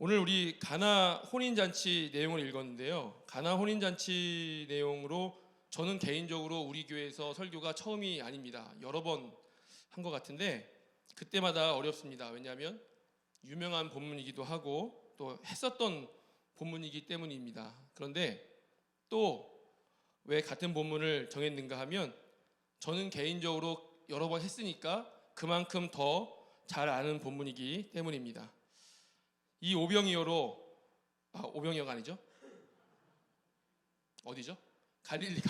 오늘 우리 가나 혼인잔치 내용을 읽었는데요. 가나 혼인잔치 내용으로 저는 개인적으로 우리 교회에서 설교가 처음이 아닙니다. 여러 번 한 것 같은데 그때마다 어렵습니다. 왜냐하면 유명한 본문이기도 하고 또 했었던 본문이기 때문입니다. 그런데 또 왜 같은 본문을 정했는가 하면 저는 개인적으로 여러 번 했으니까 그만큼 더 잘 아는 본문이기 때문입니다. 이 오병이어로 오병이어가 아니죠? 어디죠? 갈릴리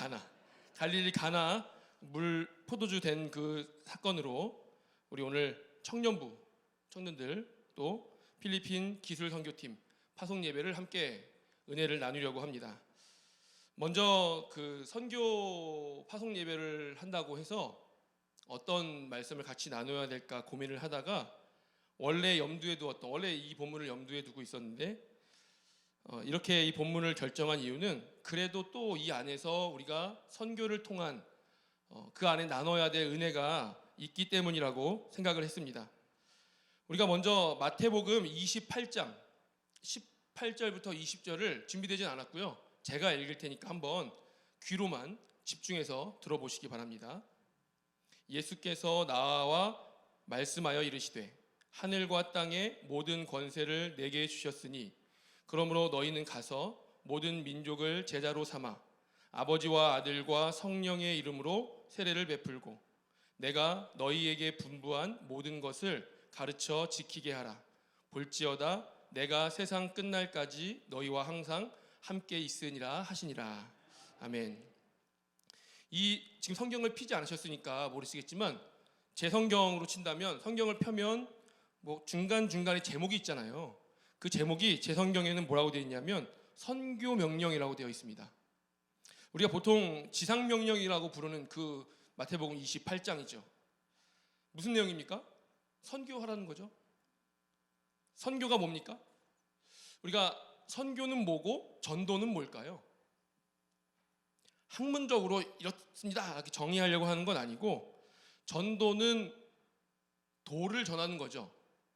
가나 물 포도주 된 그 사건으로 우리 오늘 청년들 또 필리핀 기술 선교팀 파송 예배를 함께 은혜를 나누려고 합니다. 먼저 그 선교 파송 예배를 한다고 해서 어떤 말씀을 같이 나눠야 될까 고민을 하다가 원래 이 본문을 염두에 두고 있었는데 이렇게 이 본문을 결정한 이유는 그래도 또 이 안에서 우리가 선교를 통한 그 안에 나눠야 될 은혜가 있기 때문이라고 생각을 했습니다. 우리가 먼저 마태복음 28장 18절부터 20절을 준비되진 않았고요. 제가 읽을 테니까 한번 귀로만 집중해서 들어보시기 바랍니다. 예수께서 나와 말씀하여 이르시되 하늘과 땅의 모든 권세를 내게 주셨으니 그러므로 너희는 가서 모든 민족을 제자로 삼아 아버지와 아들과 성령의 이름으로 세례를 베풀고 내가 너희에게 분부한 모든 것을 가르쳐 지키게 하라. 볼지어다 내가 세상 끝날까지 너희와 항상 함께 있으니라 하시니라. 아멘. 지금 성경을 피지 않으셨으니까 모르시겠지만 제 성경으로 친다면 성경을 펴면 중간중간에 제목이 있잖아요. 그 제목이 제 성경에는 뭐라고 되어 있냐면 선교 명령이라고 되어 있습니다. 우리가 보통 지상 명령이라고 부르는 그 마태복음 28장이죠. 무슨 내용입니까? 선교하라는 거죠. 선교가 뭡니까? 우리가 선교는 뭐고 전도는 뭘까요? 학문적으로 이렇습니다 이렇게 정의하려고 하는 건 아니고 전도는 도를 전하는 거죠.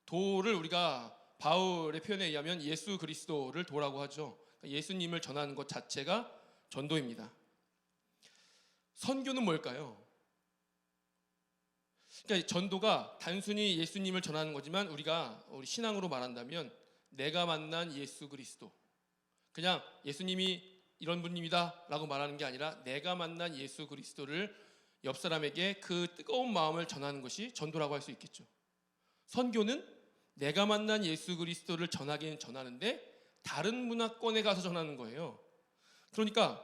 도를 우리가 바울의 표현에 의하면 예수 그리스도를 도라고 하죠. 그러니까 예수님을 전하는 것 자체가 전도입니다. 선교는 뭘까요? 그러니까 전도가 단순히 예수님을 전하는 거지만 우리 신앙으로 말한다면 내가 만난 예수 그리스도, 그냥 예수님이 이런 분입니다 라고 말하는 게 아니라 내가 만난 예수 그리스도를 옆 사람에게 그 뜨거운 마음을 전하는 것이 전도라고 할 수 있겠죠. 선교는 내가 만난 예수 그리스도를 전하기는 전하는데 다른 문화권에 가서 전하는 거예요. 그러니까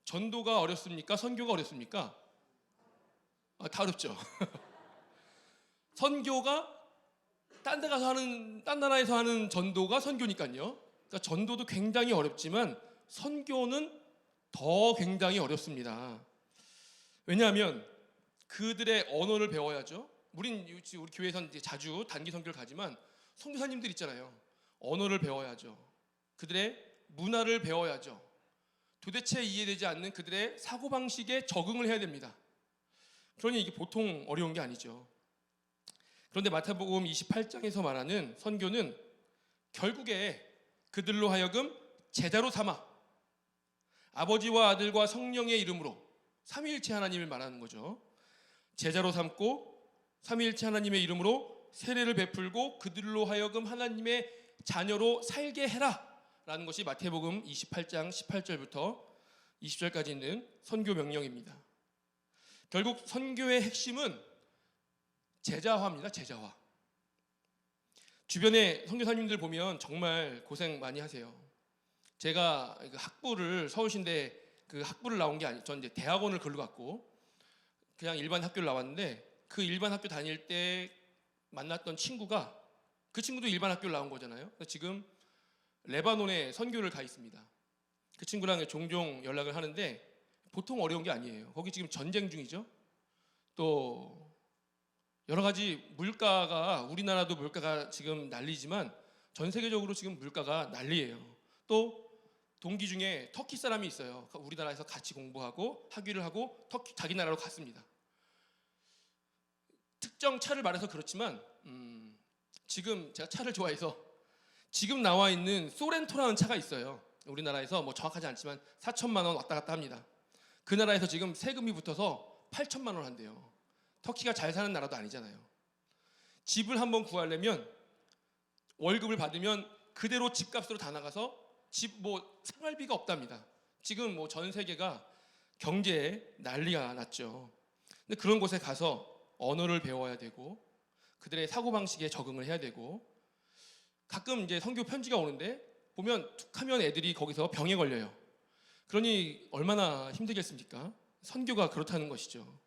전도가 어렵습니까? 선교가 어렵습니까? 다 어렵죠. 선교가 딴 나라에서 하는 전도가 선교니까요. 그러니까 전도도 굉장히 어렵지만 선교는 더 굉장히 어렵습니다. 왜냐하면 그들의 언어를 배워야죠. 우리 교회에서는 이제 자주 단기 선교를 가지만 선교사님들 있잖아요. 언어를 배워야죠. 그들의 문화를 배워야죠. 도대체 이해되지 않는 그들의 사고방식에 적응을 해야 됩니다. 그러니 이게 보통 어려운 게 아니죠. 그런데 마태복음 28장에서 말하는 선교는 결국에 그들로 하여금 제자로 삼아 아버지와 아들과 성령의 이름으로 삼위일체 하나님을 말하는 거죠. 제자로 삼고 삼위일체 하나님의 이름으로 세례를 베풀고 그들로 하여금 하나님의 자녀로 살게 해라 라는 것이 마태복음 28장 18절부터 20절까지 있는 선교 명령입니다. 결국 선교의 핵심은 제자화입니다. 제자화. 주변에 선교사님들 보면 정말 고생 많이 하세요. 제가 서울시인데 그 학부를 나온 게 아니죠. 전 이제 대학원을 글로 갔고 그냥 일반 학교를 나왔는데 그 일반 학교 다닐 때 만났던 친구가 그 친구도 일반 학교를 나온 거잖아요. 지금 레바논에 선교를 가 있습니다. 그 친구랑 종종 연락을 하는데 보통 어려운 게 아니에요. 거기 지금 전쟁 중이죠. 또 여러 가지 우리나라도 물가가 지금 난리지만 전 세계적으로 지금 물가가 난리예요. 또 동기 중에 터키 사람이 있어요. 우리나라에서 같이 공부하고 학위를 하고 자기 나라로 갔습니다. 특정 차를 말해서 그렇지만 지금 제가 차를 좋아해서 지금 나와 있는 소렌토라는 차가 있어요. 우리나라에서 뭐 정확하지 않지만 4천만 원 왔다 갔다 합니다. 그 나라에서 지금 세금이 붙어서 8천만 원 한대요. 터키가 잘 사는 나라도 아니잖아요. 집을 한번 구하려면 월급을 받으면 그대로 집값으로 다 나가서 집 뭐 생활비가 없답니다. 지금 뭐 전 세계가 경제에 난리가 났죠. 근데 그런 곳에 가서 언어를 배워야 되고 그들의 사고방식에 적응을 해야 되고 가끔 이제 선교 편지가 오는데 보면 툭하면 애들이 거기서 병에 걸려요. 그러니 얼마나 힘들겠습니까? 선교가 그렇다는 것이죠.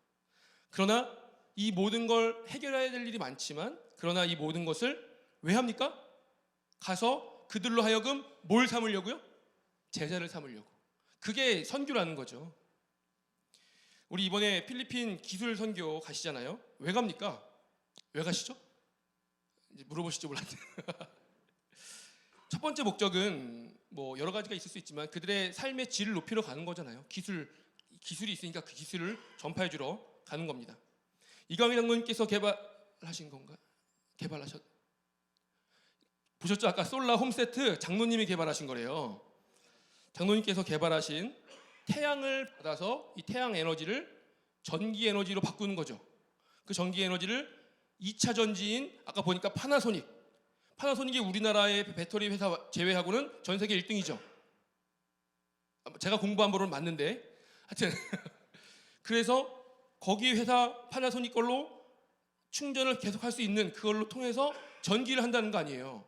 그러나 이 모든 걸 해결해야 될 일이 많지만 그러나 이 모든 것을 왜 합니까? 가서 그들로 하여금 뭘 삼으려고요? 제자를 삼으려고. 그게 선교라는 거죠. 우리 이번에 필리핀 기술 선교 가시잖아요. 왜 갑니까? 왜 가시죠? 이제 물어보실지 몰랐네요. 첫 번째 목적은 뭐 여러 가지가 있을 수 있지만 그들의 삶의 질을 높이러 가는 거잖아요. 기술이 있으니까 그 기술을 전파해 주러 가는 겁니다. 이광희 장로님께서 개발하신 건가? 보셨죠? 아까 솔라 홈세트 장로님이 개발하신 거래요. 장로님께서 개발하신 태양을 받아서 이 태양 에너지를 전기 에너지로 바꾸는 거죠. 그 전기 에너지를 2차 전지인 아까 보니까 파나소닉이 우리나라의 배터리 회사 제외하고는 전 세계 1등이죠. 제가 공부한 바로는 맞는데 하여튼 그래서 거기 회사 파나소닉 걸로 충전을 계속할 수 있는 그걸로 통해서 전기를 한다는 거 아니에요.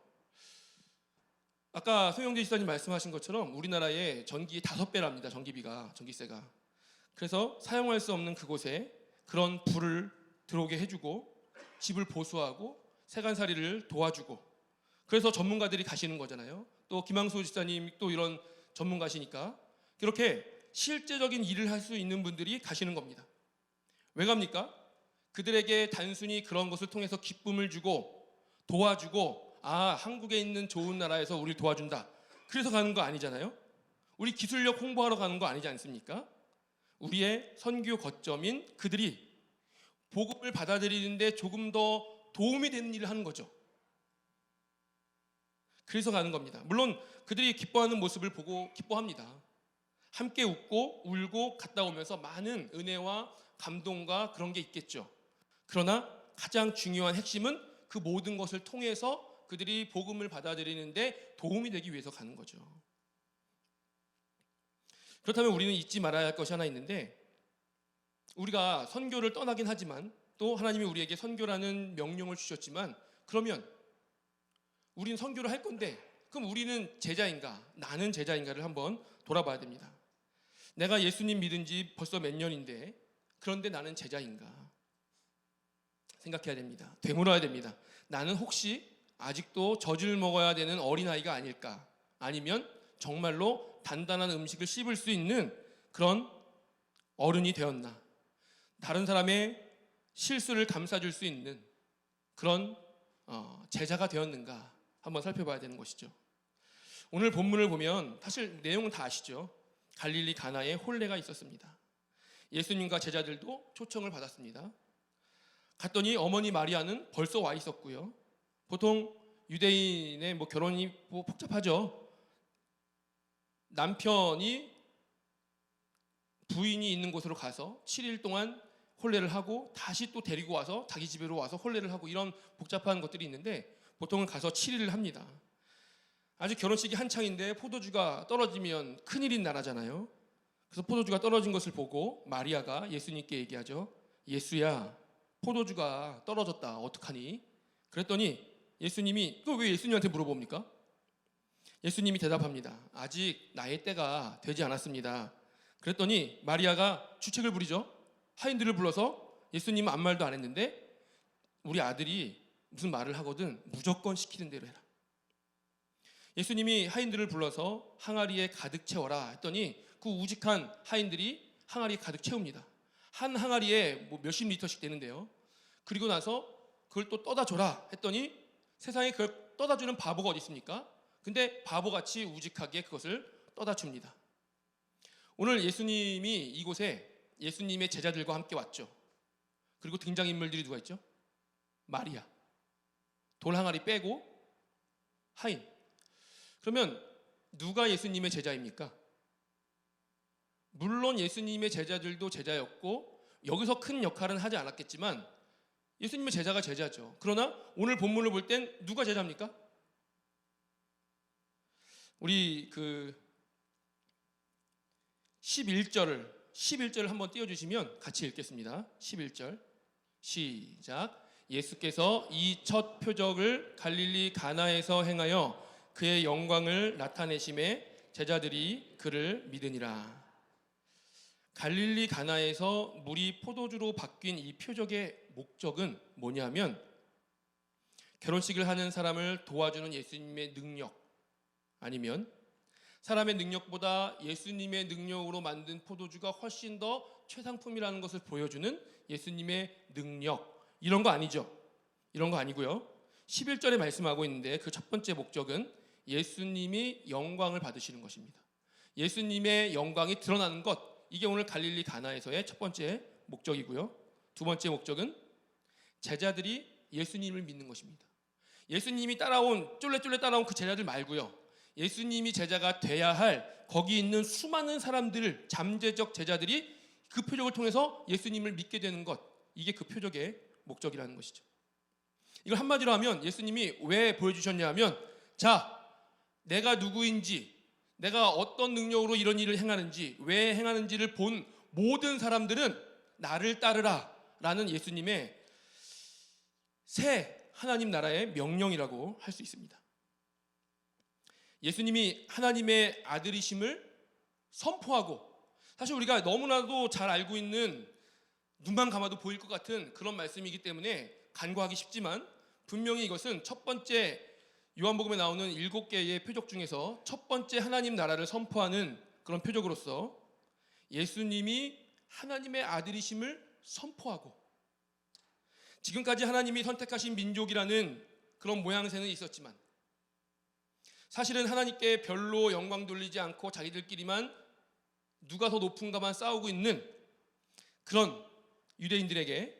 아까 송영재 지사님 말씀하신 것처럼 우리나라의 전기 5배랍니다. 전기세가. 그래서 사용할 수 없는 그곳에 그런 불을 들어오게 해주고 집을 보수하고 세간살이를 도와주고 그래서 전문가들이 가시는 거잖아요. 또 김항수 지사님 또 이런 전문가시니까 이렇게 실제적인 일을 할 수 있는 분들이 가시는 겁니다. 왜 갑니까? 그들에게 단순히 그런 것을 통해서 기쁨을 주고 도와주고 한국에 있는 좋은 나라에서 우리를 도와준다. 그래서 가는 거 아니잖아요. 우리 기술력 홍보하러 가는 거 아니지 않습니까? 우리의 선교 거점인 그들이 복음을 받아들이는데 조금 더 도움이 되는 일을 하는 거죠. 그래서 가는 겁니다. 물론 그들이 기뻐하는 모습을 보고 기뻐합니다. 함께 웃고 울고 갔다 오면서 많은 은혜와 감동과 그런 게 있겠죠. 그러나 가장 중요한 핵심은 그 모든 것을 통해서 그들이 복음을 받아들이는데 도움이 되기 위해서 가는 거죠. 그렇다면 우리는 잊지 말아야 할 것이 하나 있는데 우리가 선교를 떠나긴 하지만 또 하나님이 우리에게 선교라는 명령을 주셨지만 그러면 우리는 선교를 할 건데 그럼 우리는 제자인가? 나는 제자인가를 한번 돌아봐야 됩니다. 내가 예수님 믿은 지 벌써 몇 년인데 그런데 나는 제자인가? 생각해야 됩니다. 되물어야 됩니다. 나는 혹시 아직도 젖을 먹어야 되는 어린아이가 아닐까? 아니면 정말로 단단한 음식을 씹을 수 있는 그런 어른이 되었나? 다른 사람의 실수를 감싸줄 수 있는 그런 제자가 되었는가? 한번 살펴봐야 되는 것이죠. 오늘 본문을 보면 사실 내용은 다 아시죠? 갈릴리 가나에 혼례가 있었습니다. 예수님과 제자들도 초청을 받았습니다. 갔더니 어머니 마리아는 벌써 와 있었고요. 보통 유대인의 결혼이 복잡하죠. 남편이 부인이 있는 곳으로 가서 7일 동안 혼례를 하고 다시 또 데리고 와서 자기 집으로 와서 혼례를 하고 이런 복잡한 것들이 있는데 보통은 가서 7일을 합니다. 아직 결혼식이 한창인데 포도주가 떨어지면 큰일인 나라잖아요. 그래서 포도주가 떨어진 것을 보고 마리아가 예수님께 얘기하죠. 예수야, 포도주가 떨어졌다. 어떡하니? 그랬더니 예수님이 또 왜 예수님한테 물어봅니까? 예수님이 대답합니다. 아직 나의 때가 되지 않았습니다. 그랬더니 마리아가 주책을 부리죠. 하인들을 불러서 예수님은 아무 말도 안 했는데 우리 아들이 무슨 말을 하거든 무조건 시키는 대로 해라. 예수님이 하인들을 불러서 항아리에 가득 채워라 했더니 그 우직한 하인들이 항아리에 가득 채웁니다. 한 항아리에 몇십 리터씩 되는데요. 그리고 나서 그걸 또 떠다 줘라 했더니 세상에 그걸 떠다 주는 바보가 어디 있습니까? 근데 바보같이 우직하게 그것을 떠다 줍니다. 오늘 예수님이 이곳에 예수님의 제자들과 함께 왔죠. 그리고 등장인물들이 누가 있죠? 마리아, 돌 항아리 빼고 하인, 그러면 누가 예수님의 제자입니까? 물론 예수님의 제자들도 제자였고 여기서 큰 역할은 하지 않았겠지만 예수님의 제자가 제자죠. 그러나 오늘 본문을 볼 땐 누가 제자입니까? 우리 11절을 한번 띄워주시면 같이 읽겠습니다. 11절 시작. 예수께서 이 첫 표적을 갈릴리 가나에서 행하여 그의 영광을 나타내심에 제자들이 그를 믿으니라. 갈릴리 가나에서 물이 포도주로 바뀐 이 표적의 목적은 뭐냐면 결혼식을 하는 사람을 도와주는 예수님의 능력, 아니면 사람의 능력보다 예수님의 능력으로 만든 포도주가 훨씬 더 최상품이라는 것을 보여주는 예수님의 능력, 이런 거 아니죠. 이런 거 아니고요. 11절에 말씀하고 있는데 그 첫 번째 목적은 예수님이 영광을 받으시는 것입니다. 예수님의 영광이 드러나는 것, 이게 오늘 갈릴리 가나에서의 첫 번째 목적이고요. 두 번째 목적은 제자들이 예수님을 믿는 것입니다. 예수님이 쫄래쫄래 따라온 그 제자들 말고요. 예수님이 제자가 돼야 할 거기 있는 수많은 사람들, 잠재적 제자들이 그 표적을 통해서 예수님을 믿게 되는 것, 이게 그 표적의 목적이라는 것이죠. 이걸 한마디로 하면 예수님이 왜 보여주셨냐 하면, 자, 내가 누구인지, 내가 어떤 능력으로 이런 일을 행하는지, 왜 행하는지를 본 모든 사람들은 나를 따르라 라는 예수님의 새 하나님 나라의 명령이라고 할 수 있습니다. 예수님이 하나님의 아들이심을 선포하고, 사실 우리가 너무나도 잘 알고 있는, 눈만 감아도 보일 것 같은 그런 말씀이기 때문에 간과하기 쉽지만, 분명히 이것은 첫 번째 요한복음에 나오는 7개의 표적 중에서 첫 번째 하나님 나라를 선포하는 그런 표적으로서 예수님이 하나님의 아들이심을 선포하고, 지금까지 하나님이 선택하신 민족이라는 그런 모양새는 있었지만 사실은 하나님께 별로 영광 돌리지 않고 자기들끼리만 누가 더 높은가만 싸우고 있는 그런 유대인들에게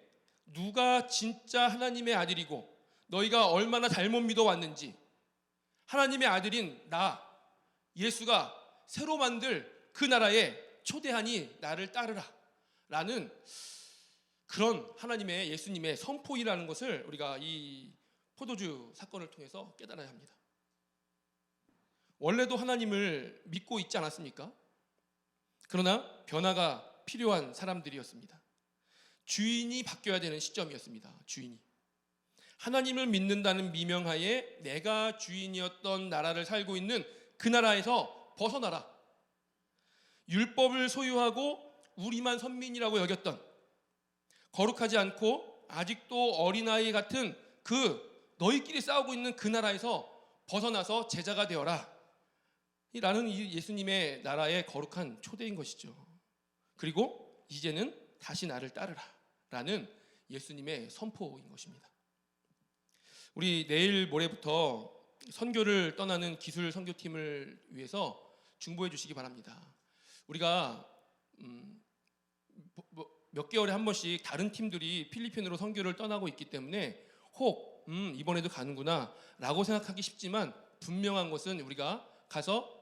누가 진짜 하나님의 아들이고 너희가 얼마나 잘못 믿어왔는지, 하나님의 아들인 나 예수가 새로 만들 그 나라에 초대하니 나를 따르라 라는 그런 하나님의 예수님의 선포이라는 것을 우리가 이 포도주 사건을 통해서 깨달아야 합니다. 원래도 하나님을 믿고 있지 않았습니까? 그러나 변화가 필요한 사람들이었습니다. 주인이 바뀌어야 되는 시점이었습니다. 주인이 하나님을 믿는다는 미명하에 내가 주인이었던 나라를 살고 있는 그 나라에서 벗어나라. 율법을 소유하고 우리만 선민이라고 여겼던, 거룩하지 않고 아직도 어린아이 같은 그 너희끼리 싸우고 있는 그 나라에서 벗어나서 제자가 되어라 라는 예수님의 나라의 거룩한 초대인 것이죠. 그리고 이제는 다시 나를 따르라 라는 예수님의 선포인 것입니다. 우리 내일 모레부터 선교를 떠나는 기술 선교팀을 위해서 중보해 주시기 바랍니다. 우리가 몇 개월에 한 번씩 다른 팀들이 필리핀으로 선교를 떠나고 있기 때문에 혹 이번에도 가는구나 라고 생각하기 쉽지만, 분명한 것은 우리가 가서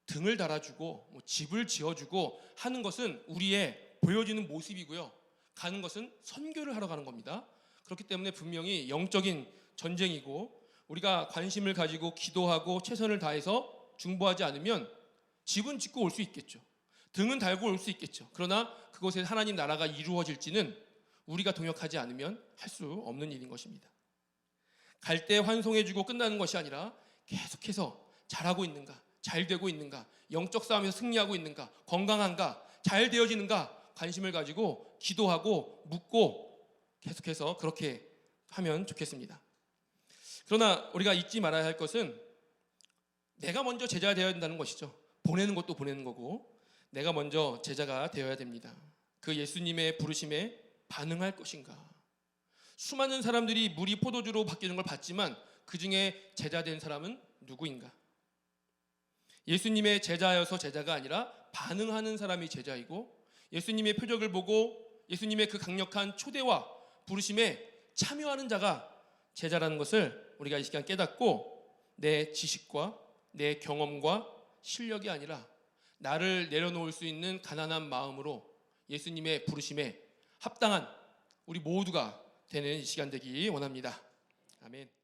등을 달아주고 집을 지어주고 하는 것은 우리의 보여지는 모습이고요. 가는 것은 선교를 하러 가는 겁니다. 그렇기 때문에 분명히 영적인 전쟁이고, 우리가 관심을 가지고 기도하고 최선을 다해서 중보하지 않으면 집은 짓고 올 수 있겠죠. 등은 달고 올 수 있겠죠. 그러나 그곳에 하나님 나라가 이루어질지는 우리가 동역하지 않으면 할 수 없는 일인 것입니다. 갈 때 환송해주고 끝나는 것이 아니라 계속해서 잘하고 있는가, 잘 되고 있는가, 영적 싸움에서 승리하고 있는가, 건강한가, 잘 되어지는가 관심을 가지고 기도하고 묻고 계속해서 그렇게 하면 좋겠습니다. 그러나 우리가 잊지 말아야 할 것은 내가 먼저 제자가 되어야 된다는 것이죠. 보내는 것도 보내는 거고 내가 먼저 제자가 되어야 됩니다. 그 예수님의 부르심에 반응할 것인가. 수많은 사람들이 물이 포도주로 바뀌는 걸 봤지만 그 중에 제자 된 사람은 누구인가? 예수님의 제자여서 제자가 아니라 반응하는 사람이 제자이고, 예수님의 표적을 보고 예수님의 그 강력한 초대와 부르심에 참여하는 자가 제자라는 것을 우리가 이 시간 깨닫고 내 지식과 내 경험과 실력이 아니라 나를 내려놓을 수 있는 가난한 마음으로 예수님의 부르심에 합당한 우리 모두가 되는 시간 되기 원합니다. 아멘.